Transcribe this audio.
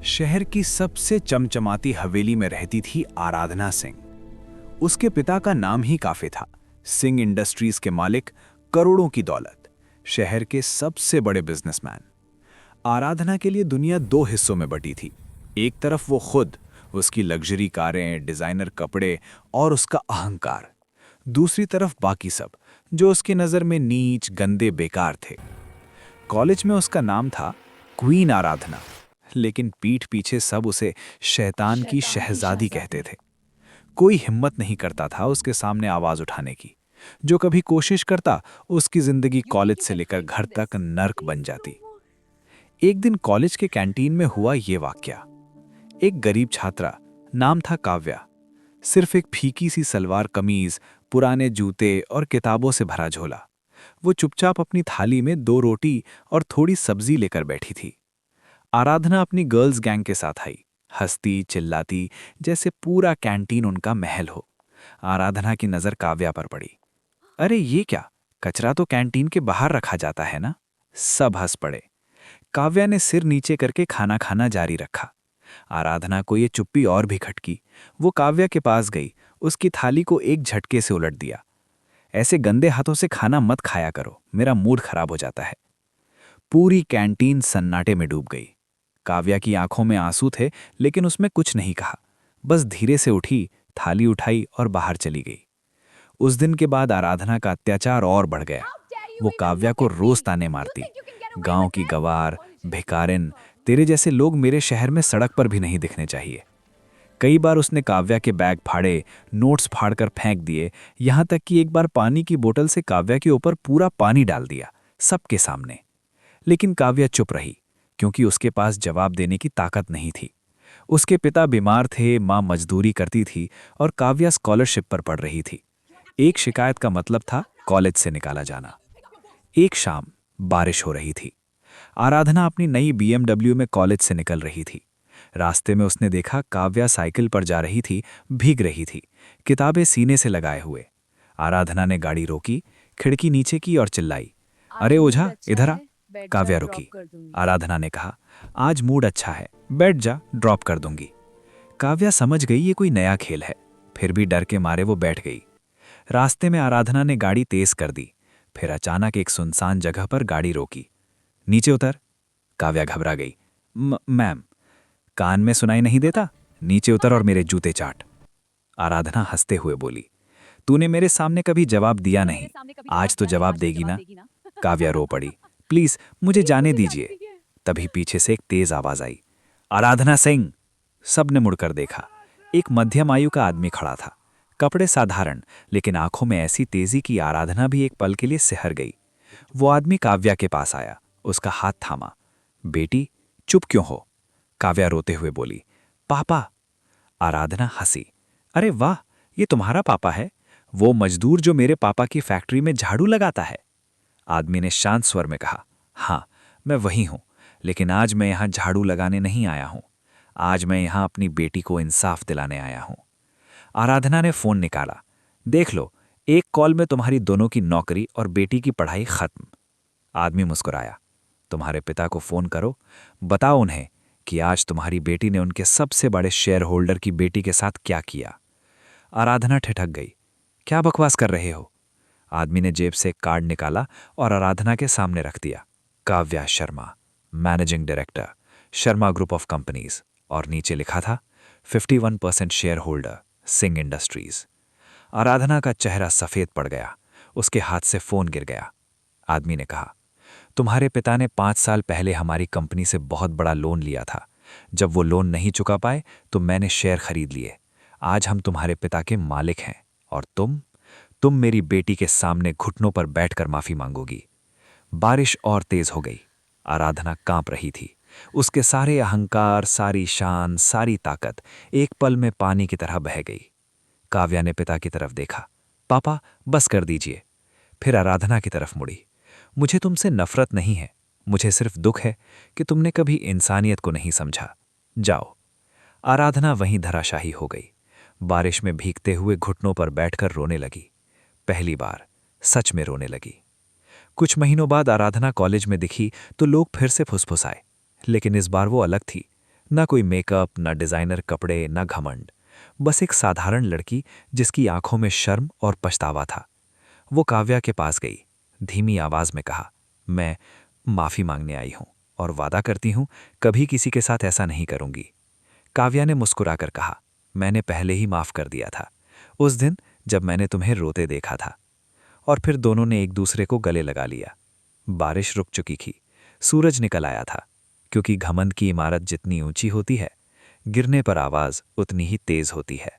शहर की सबसे चमचमाती हवेली में रहती थी आराधना सिंह। उसके पिता का नाम ही काफी था। सिंह इंडस्ट्रीज के मालिक, करोड़ों की दौलत, शहर के सबसे बड़े बिजनेसमैन। आराधना के लिए दुनिया दो हिस्सों में बटी थी। एक तरफ वो खुद, उसकी लग्जरी कारें, डिजाइनर कपड़े और उसका अहंकार। दूसरी तरफ बाकी सब, जो उसकी नज़र में नीच, गंदे, बेकार थे। कॉलेज में उसका नाम था क्वीन आराधना, लेकिन पीठ पीछे सब उसे शैतान की शहजादी कहते थे। कोई हिम्मत नहीं करता था उसके सामने आवाज उठाने की। जो कभी कोशिश करता, उसकी जिंदगी कॉलेज से लेकर घर तक नर्क बन जाती। एक दिन कॉलेज के कैंटीन में हुआ ये वाकया। एक गरीब छात्रा, नाम था काव्या, सिर्फ एक फीकी सी सलवार कमीज, पुराने जूते और किताबों से भरा झोला। वो चुपचाप अपनी थाली में 2 रोटी और थोड़ी सब्जी लेकर बैठी थी। आराधना अपनी गर्ल्स गैंग के साथ आई, हंसती चिल्लाती जैसे पूरा कैंटीन उनका महल हो। आराधना की नजर काव्या पर पड़ी। अरे ये क्या, कचरा तो कैंटीन के बाहर रखा जाता है ना। सब हंस पड़े। काव्या ने सिर नीचे करके खाना खाना जारी रखा। आराधना को ये चुप्पी और भी खटकी। वो काव्या के पास गई, उसकी थाली को एक झटके से उलट दिया। ऐसे गंदे हाथों से खाना मत खाया करो, मेरा मूड खराब हो जाता है। पूरी कैंटीन सन्नाटे में डूब गई। काव्या की आंखों में आंसू थे, लेकिन उसमें कुछ नहीं कहा। बस धीरे से उठी, थाली उठाई और बाहर चली गई। उस दिन के बाद आराधना का अत्याचार और बढ़ गया। वो काव्या को रोज ताने मारती। गांव की गवार, भिखारिन, तेरे जैसे लोग मेरे शहर में सड़क पर भी नहीं दिखने चाहिए। कई बार उसने काव्या के बैग फाड़े, नोट्स फाड़कर फेंक दिए, यहां तक कि एक बार पानी की बोतल से काव्या के ऊपर पूरा पानी डाल दिया, सबके सामने। लेकिन काव्या चुप रही, क्योंकि उसके पास जवाब देने की ताकत नहीं थी। उसके पिता बीमार थे, मां मजदूरी करती थी और काव्या स्कॉलरशिप पर पढ़ रही थी। एक शिकायत का मतलब था कॉलेज से निकाला जाना। एक शाम बारिश हो रही थी। आराधना अपनी नई बीएमडब्ल्यू में कॉलेज से निकल रही थी। रास्ते में उसने देखा काव्या साइकिल पर जा रही थी, भीग रही थी, किताबें सीने से लगाए हुए। आराधना ने गाड़ी रोकी, खिड़की नीचे की और चिल्लाई, अरे ओझा, इधर आ। काव्या रुकी। आराधना ने कहा, आज मूड अच्छा है, बैठ जा, ड्रॉप कर दूंगी। काव्या समझ गई ये कोई नया खेल है, फिर भी डर के मारे वो बैठ गई। रास्ते में आराधना ने गाड़ी तेज कर दी, फिर अचानक एक सुनसान जगह पर गाड़ी रोकी। नीचे उतर। काव्या घबरा गई। मैम। कान में सुनाई नहीं देता? नीचे उतर और मेरे जूते चाट। आराधना हंसते हुए बोली, तूने मेरे सामने कभी जवाब दिया नहीं, आज तो जवाब देगी ना? काव्या रो पड़ी। प्लीज मुझे जाने दीजिए। तभी पीछे से एक तेज आवाज आई, आराधना सिंह। सबने मुड़कर देखा। एक मध्यम आयु का आदमी खड़ा था, कपड़े साधारण, लेकिन आंखों में ऐसी तेजी कि आराधना भी एक पल के लिए सिहर गई। वो आदमी काव्या के पास आया, उसका हाथ थामा। बेटी, चुप क्यों हो? काव्या रोते हुए बोली, पापा। आराधना हंसी। अरे वाह, ये तुम्हारा पापा है? वो मजदूर जो मेरे पापा की फैक्ट्री में झाड़ू लगाता है? आदमी ने शांत स्वर में कहा, हाँ, मैं वही हूं, लेकिन आज मैं यहां झाड़ू लगाने नहीं आया हूं। आज मैं यहां अपनी बेटी को इंसाफ दिलाने आया हूं। आराधना ने फोन निकाला। देख लो, एक कॉल में तुम्हारी दोनों की नौकरी और बेटी की पढ़ाई खत्म। आदमी मुस्कुराया। तुम्हारे पिता को फोन करो, बताओ उन्हें कि आज तुम्हारी बेटी ने उनके सबसे बड़े शेयर होल्डर की बेटी के साथ क्या किया। आराधना ठिठक गई। क्या बकवास कर रहे हो? आदमी ने जेब से एक कार्ड निकाला और आराधना के सामने रख दिया। Kavya Sharma, managing director, Sharma group of companies, और नीचे लिखा था 51% शेयर होल्डर, सिंह इंडस्ट्रीज। आराधना का चेहरा सफेद पड़ गया, उसके हाथ से फोन गिर गया। आदमी ने कहा, तुम्हारे पिता ने 5 साल पहले हमारी कंपनी से बहुत बड़ा लोन लिया था। जब वो लोन नहीं चुका पाए तो मैंने शेयर खरीद लिए। आज हम तुम्हारे पिता के मालिक हैं, और तुम मेरी बेटी के सामने घुटनों पर बैठकर माफी मांगोगी। बारिश और तेज हो गई। आराधना कांप रही थी। उसके सारे अहंकार, सारी शान, सारी ताकत एक पल में पानी की तरह बह गई। काव्या ने पिता की तरफ देखा। पापा, बस कर दीजिए। फिर आराधना की तरफ मुड़ी। मुझे तुमसे नफरत नहीं है, मुझे सिर्फ दुख है कि तुमने कभी इंसानियत को नहीं समझा। जाओ। आराधना वहीं धराशाही हो गई। बारिश में भीगते हुए घुटनों पर बैठकर रोने लगी। पहली बार सच में रोने लगी। कुछ महीनों बाद आराधना कॉलेज में दिखी तो लोग फिर से फुसफुसाए, लेकिन इस बार वो अलग थी। ना कोई मेकअप, ना डिज़ाइनर कपड़े, ना घमंड। बस एक साधारण लड़की जिसकी आंखों में शर्म और पछतावा था। वो काव्या के पास गई, धीमी आवाज में कहा, मैं माफी मांगने आई हूं और वादा करती हूं कभी किसी के साथ ऐसा नहीं करूंगी। काव्या ने मुस्कुराकर कहा, मैंने पहले ही माफ कर दिया था, उस दिन जब मैंने तुम्हें रोते देखा था। और फिर दोनों ने एक दूसरे को गले लगा लिया। बारिश रुक चुकी थी, सूरज निकल आया था, क्योंकि घमंड की इमारत जितनी ऊंची होती है, गिरने पर आवाज उतनी ही तेज होती है।